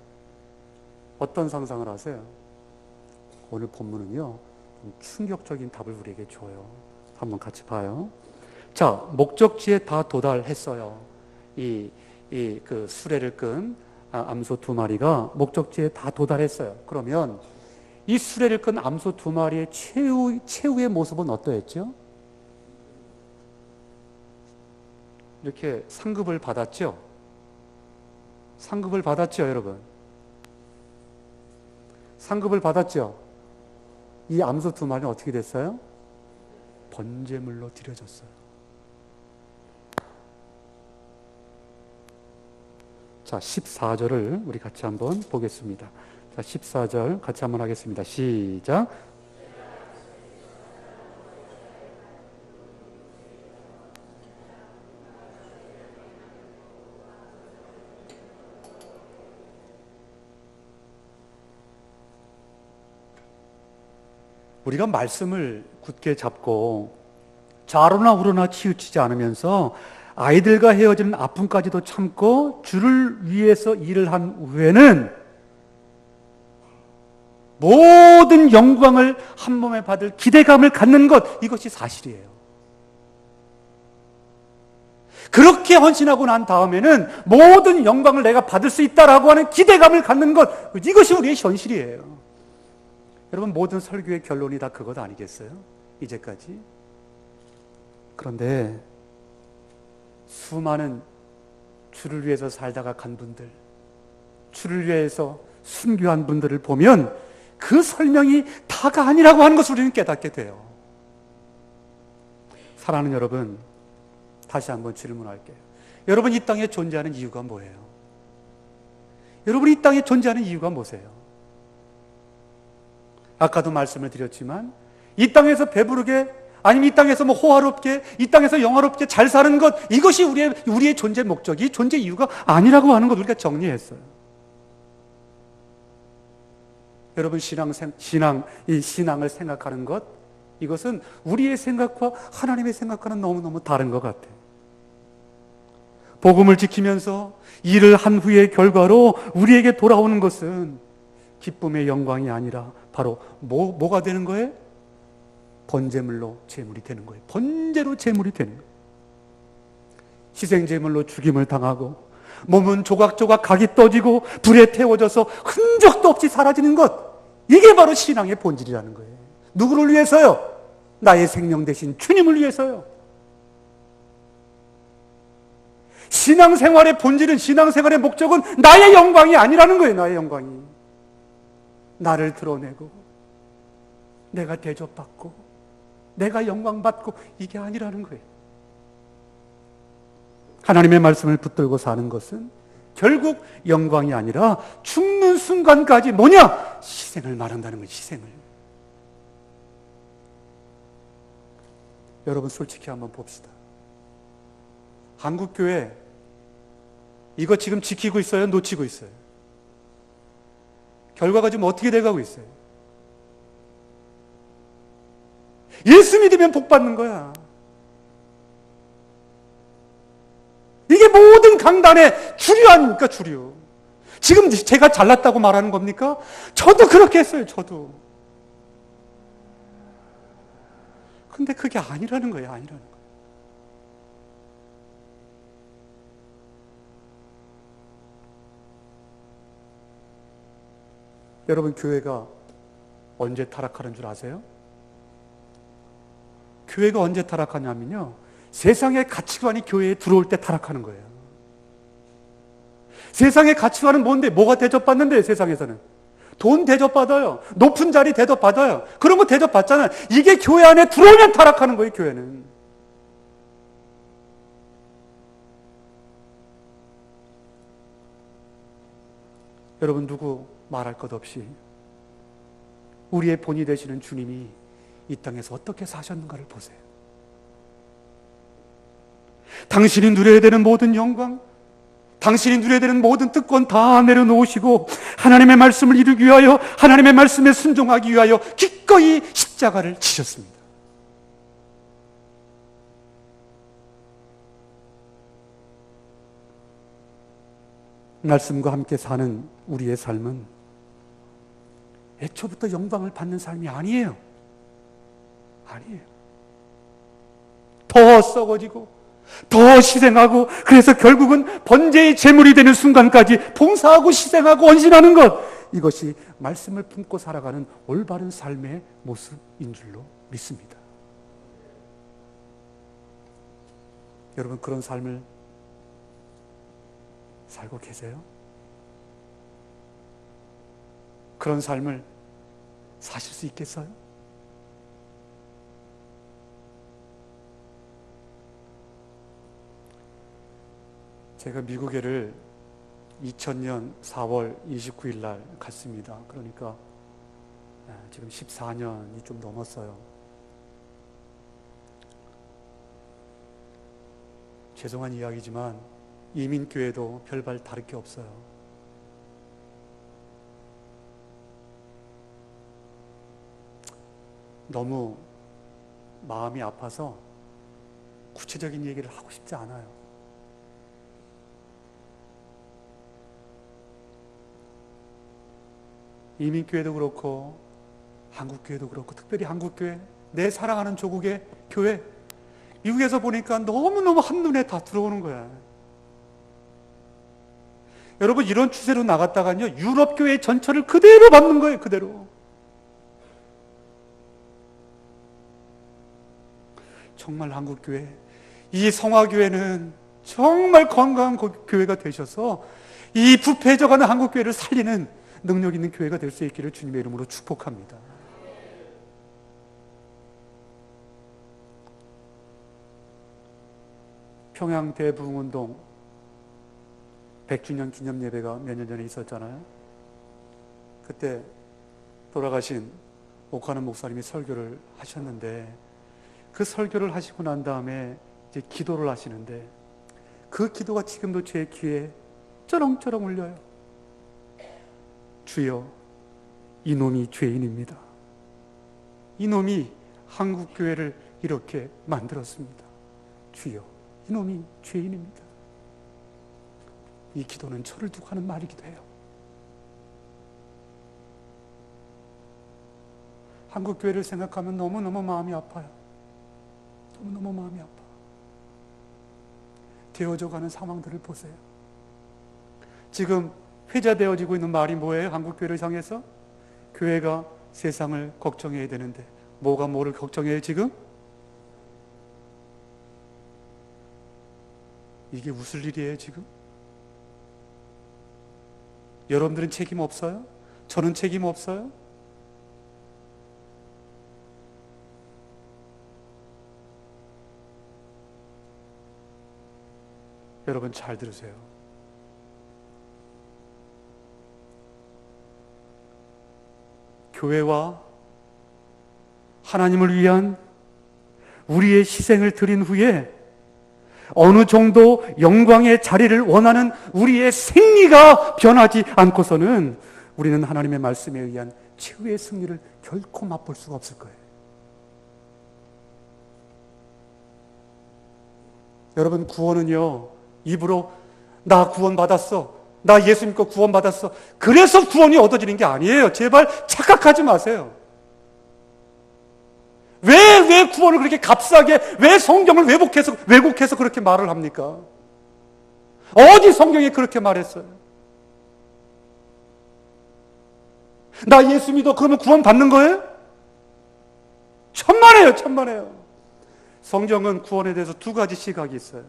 어떤 상상을 하세요? 오늘 본문은요, 좀 충격적인 답을 우리에게 줘요. 한번 같이 봐요. 자, 목적지에 다 도달했어요. 그 수레를 끈 암소 2마리가 목적지에 다 도달했어요. 그러면 이 수레를 끈 암소 2마리의 최후의 모습은 어떠했죠? 이렇게 상급을 받았죠? 상급을 받았죠, 여러분? 상급을 받았죠? 이 암소 2마리는 어떻게 됐어요? 번제물로 드려졌어요. 자, 14절을 우리 같이 한번 보겠습니다. 자, 14절 같이 한번 하겠습니다. 시작. 우리가 말씀을 굳게 잡고 좌로나 우로나 치우치지 않으면서 아이들과 헤어지는 아픔까지도 참고 주를 위해서 일을 한 후에는 모든 영광을 한 몸에 받을 기대감을 갖는 것, 이것이 사실이에요. 그렇게 헌신하고 난 다음에는 모든 영광을 내가 받을 수 있다라고 하는 기대감을 갖는 것, 이것이 우리의 현실이에요. 여러분, 모든 설교의 결론이 다 그것 아니겠어요? 이제까지. 그런데 수많은 주를 위해서 살다가 간 분들, 주를 위해서 순교한 분들을 보면 그 설명이 다가 아니라고 하는 것을 우리는 깨닫게 돼요. 사랑하는 여러분, 다시 한번 질문할게요. 여러분, 이 땅에 존재하는 이유가 뭐예요? 여러분이 이 땅에 존재하는 이유가 뭐세요? 아까도 말씀을 드렸지만 이 땅에서 배부르게, 아니면 이 땅에서 뭐 호화롭게, 이 땅에서 영화롭게 잘 사는 것, 이것이 우리의 존재 목적이, 존재 이유가 아니라고 하는 것 우리가 정리했어요. 여러분, 이 신앙을 생각하는 것, 이것은 우리의 생각과 하나님의 생각과는 너무너무 다른 것 같아요. 복음을 지키면서 일을 한 후의 결과로 우리에게 돌아오는 것은 기쁨의 영광이 아니라 바로 뭐가 되는 거예요? 번제물로 제물이 되는 거예요. 번제로 제물이 되는 거예요. 희생제물로 죽임을 당하고 몸은 조각조각 각이 떠지고 불에 태워져서 흔적도 없이 사라지는 것, 이게 바로 신앙의 본질이라는 거예요. 누구를 위해서요? 나의 생명 대신 주님을 위해서요. 신앙생활의 본질은, 신앙생활의 목적은 나의 영광이 아니라는 거예요. 나의 영광이 나를 드러내고 내가 대접받고 내가 영광받고, 이게 아니라는 거예요. 하나님의 말씀을 붙들고 사는 것은 결국 영광이 아니라 죽는 순간까지 뭐냐? 희생을 말한다는 거예요. 희생을. 여러분, 솔직히 한번 봅시다. 한국교회 이거 지금 지키고 있어요? 놓치고 있어요? 결과가 지금 어떻게 돼가고 있어요? 예수 믿으면 복 받는 거야. 이게 모든 강단의 주류 아닙니까? 주류. 지금 제가 잘났다고 말하는 겁니까? 저도 그렇게 했어요. 저도. 근데 그게 아니라는 거예요. 아니라는 거예요. 여러분, 교회가 언제 타락하는 줄 아세요? 교회가 언제 타락하냐면요, 세상의 가치관이 교회에 들어올 때 타락하는 거예요. 세상의 가치관은 뭔데? 뭐가 대접받는데? 세상에서는 돈 대접받아요. 높은 자리 대접받아요. 그런 거 대접받잖아요. 이게 교회 안에 들어오면 타락하는 거예요. 교회는. 여러분, 누구 말할 것 없이 우리의 본이 되시는 주님이 이 땅에서 어떻게 사셨는가를 보세요. 당신이 누려야 되는 모든 영광, 당신이 누려야 되는 모든 특권 다 내려놓으시고 하나님의 말씀을 이루기 위하여, 하나님의 말씀에 순종하기 위하여 기꺼이 십자가를 지셨습니다. 말씀과 함께 사는 우리의 삶은 애초부터 영광을 받는 삶이 아니에요. 아니에요. 더 썩어지고 더 희생하고, 그래서 결국은 번제의 제물이 되는 순간까지 봉사하고 희생하고 헌신하는 것, 이것이 말씀을 품고 살아가는 올바른 삶의 모습인 줄로 믿습니다. 여러분, 그런 삶을 살고 계세요? 그런 삶을 사실 수 있겠어요? 제가 미국에를 2000년 4월 29일 날 갔습니다. 그러니까 지금 14년이 좀 넘었어요. 죄송한 이야기지만 이민교회도 별반 다를 게 없어요. 너무 마음이 아파서 구체적인 얘기를 하고 싶지 않아요. 이민교회도 그렇고 한국교회도 그렇고, 특별히 한국교회, 내 사랑하는 조국의 교회, 미국에서 보니까 너무너무 한눈에 다 들어오는 거야. 여러분, 이런 추세로 나갔다가요, 유럽교회의 전철을 그대로 밟는 거예요. 그대로. 정말 한국교회, 이 성화교회는 정말 건강한 교회가 되셔서 이 부패져가는 한국교회를 살리는 능력 있는 교회가 될 수 있기를 주님의 이름으로 축복합니다. 평양 대부흥운동, 100주년 기념 예배가 몇 년 전에 있었잖아요. 그때 돌아가신 옥하는 목사님이 설교를 하셨는데, 그 설교를 하시고 난 다음에 이제 기도를 하시는데, 그 기도가 지금도 제 귀에 쩌렁쩌렁 울려요. 주여, 이놈이 죄인입니다. 이놈이 한국교회를 이렇게 만들었습니다. 주여, 이놈이 죄인입니다. 이 기도는 저를 두고 하는 말이기도 해요. 한국교회를 생각하면 너무너무 마음이 아파요. 너무너무 마음이 아파. 되어져가는 상황들을 보세요. 지금 회자되어지고 있는 말이 뭐예요? 한국교회를 향해서? 교회가 세상을 걱정해야 되는데 뭐가 뭐를 걱정해요 지금? 이게 웃을 일이에요 지금? 여러분들은 책임 없어요? 저는 책임 없어요? 여러분 잘 들으세요. 교회와 하나님을 위한 우리의 희생을 드린 후에 어느 정도 영광의 자리를 원하는 우리의 생리가 변하지 않고서는 우리는 하나님의 말씀에 의한 최후의 승리를 결코 맛볼 수가 없을 거예요. 여러분, 구원은요, 입으로 나 구원받았어, 나 예수 믿고 구원받았어, 그래서 구원이 얻어지는 게 아니에요. 제발 착각하지 마세요. 왜 구원을 그렇게 값싸게, 왜 성경을 왜곡해서 그렇게 말을 합니까? 어디 성경에 그렇게 말했어요? 나 예수 믿어, 그러면 구원 받는 거예요? 천만에요, 천만에요. 성경은 구원에 대해서 두 가지 시각이 있어요.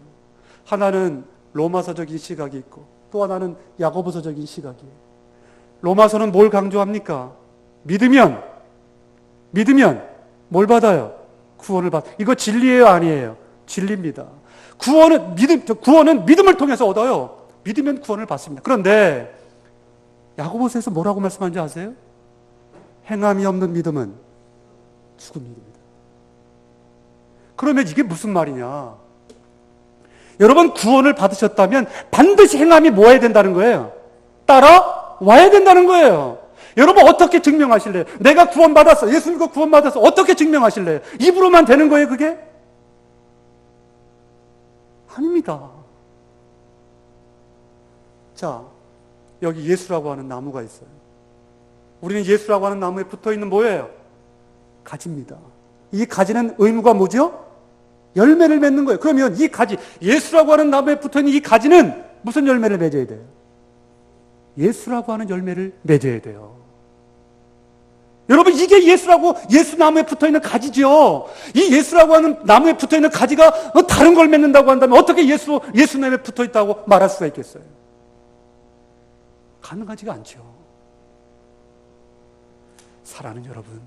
하나는 로마서적인 시각이 있고 또 하나는 야고보서적인 시각이에요. 로마서는 뭘 강조합니까? 믿으면 뭘 받아요? 구원을 받아. 이거 진리예요, 아니에요? 진리입니다. 구원은 믿음을 통해서 얻어요. 믿으면 구원을 받습니다. 그런데 야고보서에서 뭐라고 말씀하는지 아세요? 행함이 없는 믿음은 죽은 믿음입니다. 그러면 이게 무슨 말이냐? 여러분, 구원을 받으셨다면 반드시 행함이 뭐 해야 된다는 거예요? 따라와야 된다는 거예요. 여러분, 어떻게 증명하실래요? 내가 구원받았어, 예수 믿고 구원받았어, 어떻게 증명하실래요? 입으로만 되는 거예요, 그게? 아닙니다. 자, 여기 예수라고 하는 나무가 있어요. 우리는 예수라고 하는 나무에 붙어있는 뭐예요? 가지입니다. 이 가지는 의무가 뭐죠? 열매를 맺는 거예요. 그러면 이 가지, 예수라고 하는 나무에 붙어있는 이 가지는 무슨 열매를 맺어야 돼요? 예수라고 하는 열매를 맺어야 돼요. 여러분, 이게 예수 나무에 붙어있는 가지죠. 이 예수라고 하는 나무에 붙어있는 가지가 다른 걸 맺는다고 한다면 어떻게 예수 나무에 붙어있다고 말할 수가 있겠어요? 가능하지가 않죠. 사랑하는 여러분,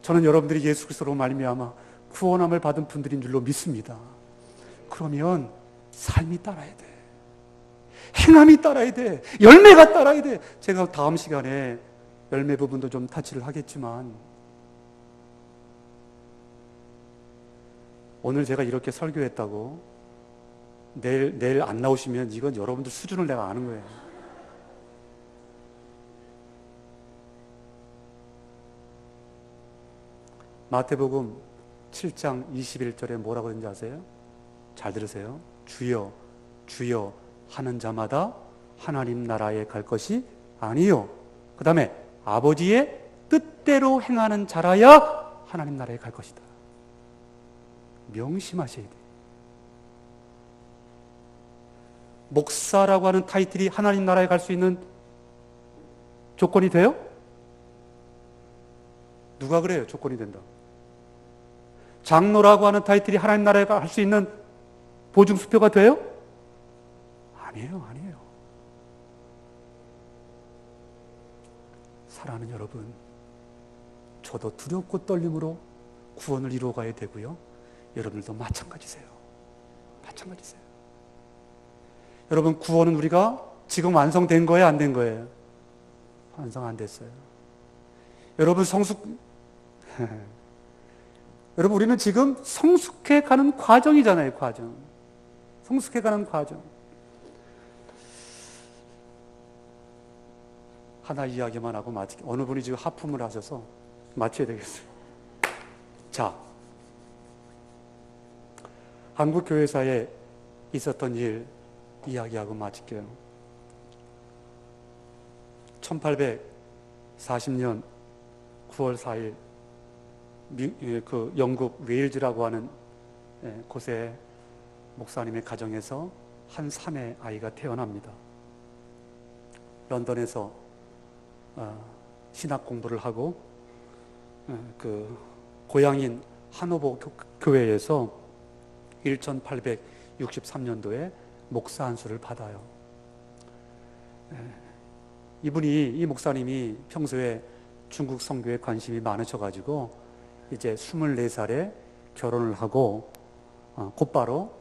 저는 여러분들이 예수 그리스도로 말미암아 구원함을 받은 분들인 줄로 믿습니다. 그러면 삶이 따라야 돼. 행함이 따라야 돼. 열매가 따라야 돼. 제가 다음 시간에 열매 부분도 좀 타치를 하겠지만, 오늘 제가 이렇게 설교했다고 내일 안 나오시면 이건 여러분들 수준을 내가 아는 거예요. 마태복음 7장 21절에 뭐라고 했는지 아세요? 잘 들으세요. 주여 주여 하는 자마다 하나님 나라에 갈 것이 아니요, 그 다음에 아버지의 뜻대로 행하는 자라야 하나님 나라에 갈 것이다. 명심하셔야 돼요. 목사라고 하는 타이틀이 하나님 나라에 갈 수 있는 조건이 돼요? 누가 그래요? 조건이 된다. 장로라고 하는 타이틀이 하나님 나라에 갈 수 있는 보증수표가 돼요? 아니에요, 아니에요. 사랑하는 여러분, 저도 두렵고 떨림으로 구원을 이루어가야 되고요. 여러분들도 마찬가지세요. 마찬가지세요. 여러분, 구원은 우리가 지금 완성된 거예요, 안 된 거예요? 완성 안 됐어요. 여러분, 여러분, 우리는 지금 성숙해 가는 과정이잖아요, 과정. 성숙해 가는 과정. 하나 이야기만 하고 마치게. 어느 분이 지금 하품을 하셔서 마쳐야 되겠어요. 자, 한국 교회사에 있었던 일 이야기하고 마칠게요. 1840년 9월 4일 그 영국 웨일즈라고 하는 곳에 목사님의 가정에서 한 사내 아이가 태어납니다. 런던에서 신학 공부를 하고 그 고향인 하노버 교회에서 1863년도에 목사 안수를 받아요. 이 목사님이 평소에 중국 선교에 관심이 많으셔가지고 이제 24살에 결혼을 하고 곧바로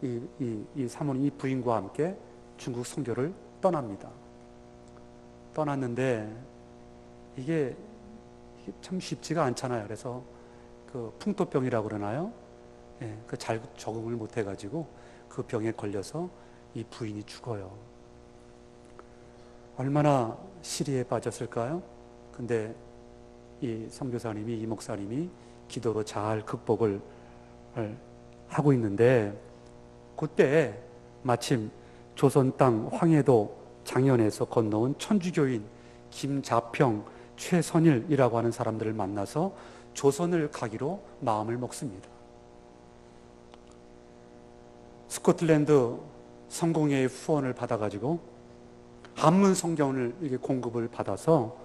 이 사모님, 이 부인과 함께 중국 선교를 떠납니다. 떠났는데 이게 참 쉽지가 않잖아요. 그래서 그 풍토병이라고 그러나요? 그 잘 적응을 못 해가지고 그 병에 걸려서 이 부인이 죽어요. 얼마나 시리에 빠졌을까요? 근데 이 선교사님이, 이 목사님이 기도로 잘 극복을 하고 있는데, 그때 마침 조선 땅 황해도 장현에서 건너온 천주교인 김자평, 최선일이라고 하는 사람들을 만나서 조선을 가기로 마음을 먹습니다. 스코틀랜드 성공회의 후원을 받아가지고 한문 성경을 이게 공급을 받아서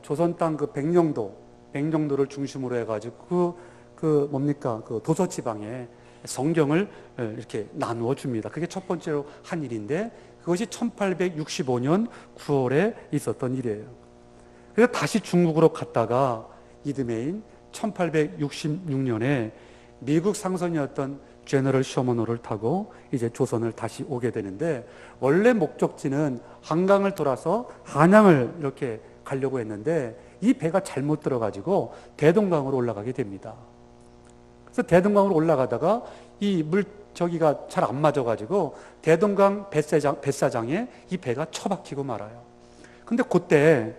조선 땅 그 백령도를 중심으로 해가지고 그 도서 지방에 성경을 이렇게 나누어 줍니다. 그게 첫 번째로 한 일인데, 그것이 1865년 9월에 있었던 일이에요. 그래서 다시 중국으로 갔다가 이듬해인 1866년에 미국 상선이었던 제너럴 셔먼호를 타고 이제 조선을 다시 오게 되는데, 원래 목적지는 한강을 돌아서 한양을 이렇게 가려고 했는데 이 배가 잘못 들어가지고 대동강으로 올라가게 됩니다. 그래서 대동강으로 올라가다가 이 저기가 잘 안 맞아가지고 대동강 뱃사장에 이 배가 처박히고 말아요. 근데 그때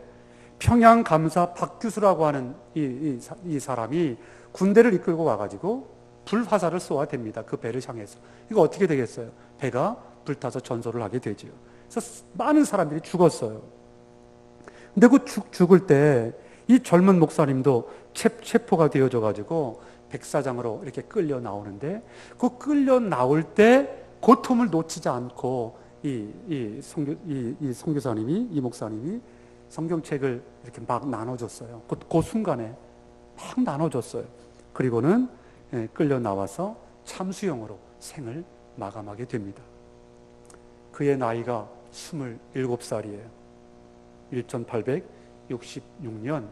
평양감사 박규수라고 하는 이 사람이 군대를 이끌고 와가지고 불화살을 쏘아댑니다. 그 배를 향해서. 이거 어떻게 되겠어요? 배가 불타서 전소를 하게 되죠. 그래서 많은 사람들이 죽었어요. 근데 그 죽을 때 이 젊은 목사님도 체포가 되어져 가지고 백사장으로 이렇게 끌려 나오는데, 그 끌려 나올 때 고통을 놓치지 않고 이 선교사님이, 이 목사님이 성경책을 이렇게 막 나눠줬어요. 그 순간에 막 나눠줬어요. 그리고는 끌려 나와서 참수형으로 생을 마감하게 됩니다. 그의 나이가 27살이에요. 1866년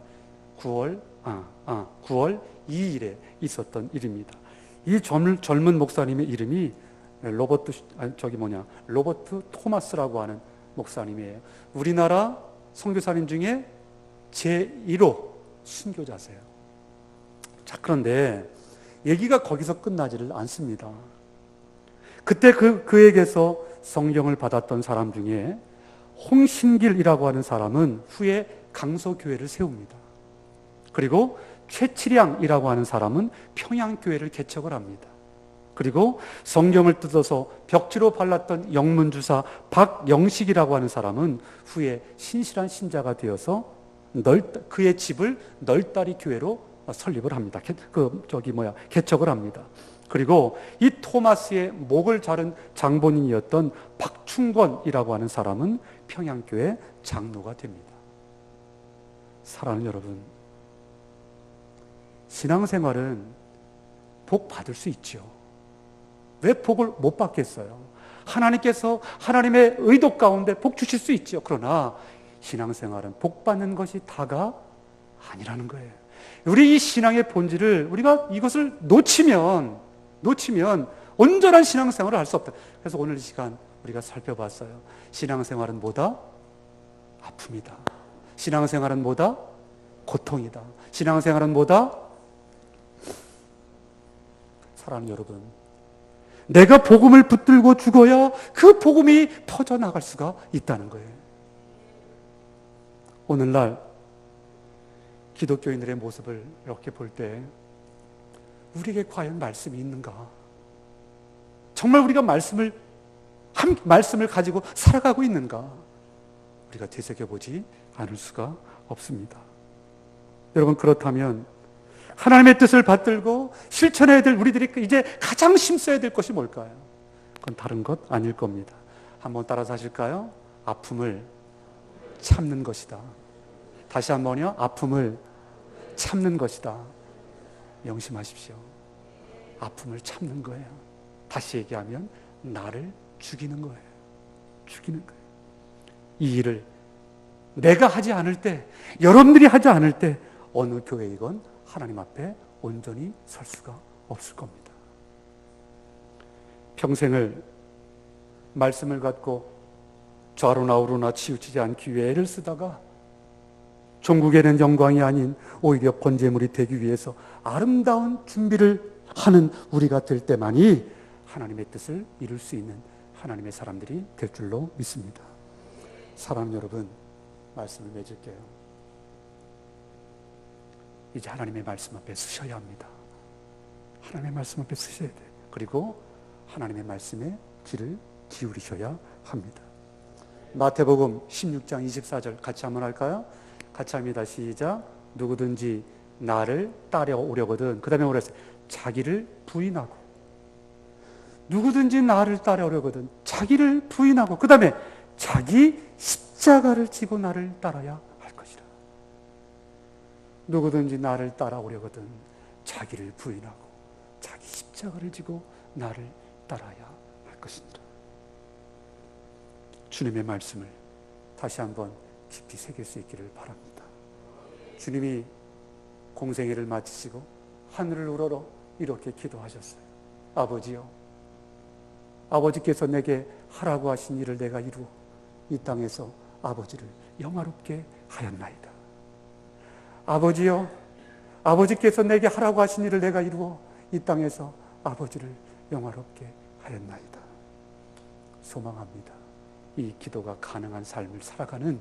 9월 2일에 있었던 일입니다. 이 젊은 목사님의 이름이 로버트 토마스라고 하는 목사님이에요. 우리나라 선교사님 중에 제1호 순교자세요. 자, 그런데 얘기가 거기서 끝나지를 않습니다. 그때 그에게서 성경을 받았던 사람 중에 홍신길이라고 하는 사람은 후에 강서교회를 세웁니다. 그리고 최치량이라고 하는 사람은 평양교회를 개척을 합니다. 그리고 성경을 뜯어서 벽지로 발랐던 영문주사 박영식이라고 하는 사람은 후에 신실한 신자가 되어서 그의 집을 널다리 교회로 설립을 합니다. 개척을 합니다. 그리고 이 토마스의 목을 자른 장본인이었던 박충권이라고 하는 사람은 평양교회 장로가 됩니다. 사랑하는 여러분, 신앙생활은 복 받을 수 있죠. 왜 복을 못 받겠어요? 하나님께서 하나님의 의도 가운데 복 주실 수 있죠. 그러나 신앙생활은 복 받는 것이 다가 아니라는 거예요. 우리 이 신앙의 본질을 우리가 이것을 놓치면 온전한 신앙생활을 할 수 없다. 그래서 오늘 이 시간 우리가 살펴봤어요. 신앙생활은 뭐다? 아픔이다. 신앙생활은 뭐다? 고통이다. 신앙생활은 뭐다? 사랑하는 여러분, 내가 복음을 붙들고 죽어야 그 복음이 퍼져나갈 수가 있다는 거예요. 오늘날 기독교인들의 모습을 이렇게 볼 때 우리에게 과연 말씀이 있는가? 정말 우리가 말씀을 가지고 살아가고 있는가? 우리가 되새겨보지 않을 수가 없습니다. 여러분, 그렇다면 하나님의 뜻을 받들고 실천해야 될 우리들이 이제 가장 힘써야 될 것이 뭘까요? 그건 다른 것 아닐 겁니다. 한번 따라서 하실까요? 아픔을 참는 것이다. 다시 한번요. 아픔을 참는 것이다. 명심하십시오. 아픔을 참는 거예요. 다시 얘기하면 나를 죽이는 거예요. 죽이는 거예요. 이 일을 내가 하지 않을 때, 여러분들이 하지 않을 때 어느 교회이건 하나님 앞에 온전히 설 수가 없을 겁니다. 평생을 말씀을 갖고 좌로나 우로나 치우치지 않기 위해 애를 쓰다가 종국에는 영광이 아닌 오히려 번제물이 되기 위해서 아름다운 준비를 하는 우리가 될 때만이 하나님의 뜻을 이룰 수 있는 하나님의 사람들이 될 줄로 믿습니다. 사랑하는 여러분, 말씀을 맺을게요. 이제 하나님의 말씀 앞에 서셔야 합니다. 하나님의 말씀 앞에 서셔야 돼요. 그리고 하나님의 말씀에 귀를 기울이셔야 합니다. 마태복음 16장 24절 같이 한번 할까요? 같이 합니다. 시작. 누구든지 나를 따라오려거든. 그 다음에 뭐라 했어요? 자기를 부인하고. 누구든지 나를 따라오려거든. 자기를 부인하고. 그 다음에 자기 십자가를 지고 나를 따라야 할 것이라. 누구든지 나를 따라오려거든 자기를 부인하고 자기 십자가를 지고 나를 따라야 할 것이니라. 주님의 말씀을 다시 한번 깊이 새길 수 있기를 바랍니다. 주님이 공생애를 마치시고 하늘을 우러러 이렇게 기도하셨어요. 아버지요, 아버지께서 내게 하라고 하신 일을 내가 이루어 이 땅에서 아버지를 영화롭게 하였나이다. 아버지요, 아버지께서 내게 하라고 하신 일을 내가 이루어 이 땅에서 아버지를 영화롭게 하였나이다. 소망합니다. 이 기도가 가능한 삶을 살아가는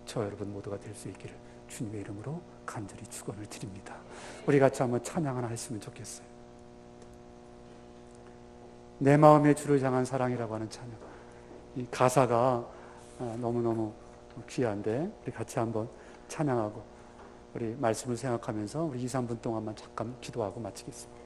저 여러분 모두가 될 수 있기를 주님의 이름으로 간절히 축원을 드립니다. 우리 같이 한번 찬양 하나 했으면 좋겠어요. 내 마음의 주를 향한 사랑이라고 하는 찬양. 이 가사가 너무너무 귀한데 우리 같이 한번 찬양하고 우리 말씀을 생각하면서 우리 2, 3분 동안만 잠깐 기도하고 마치겠습니다.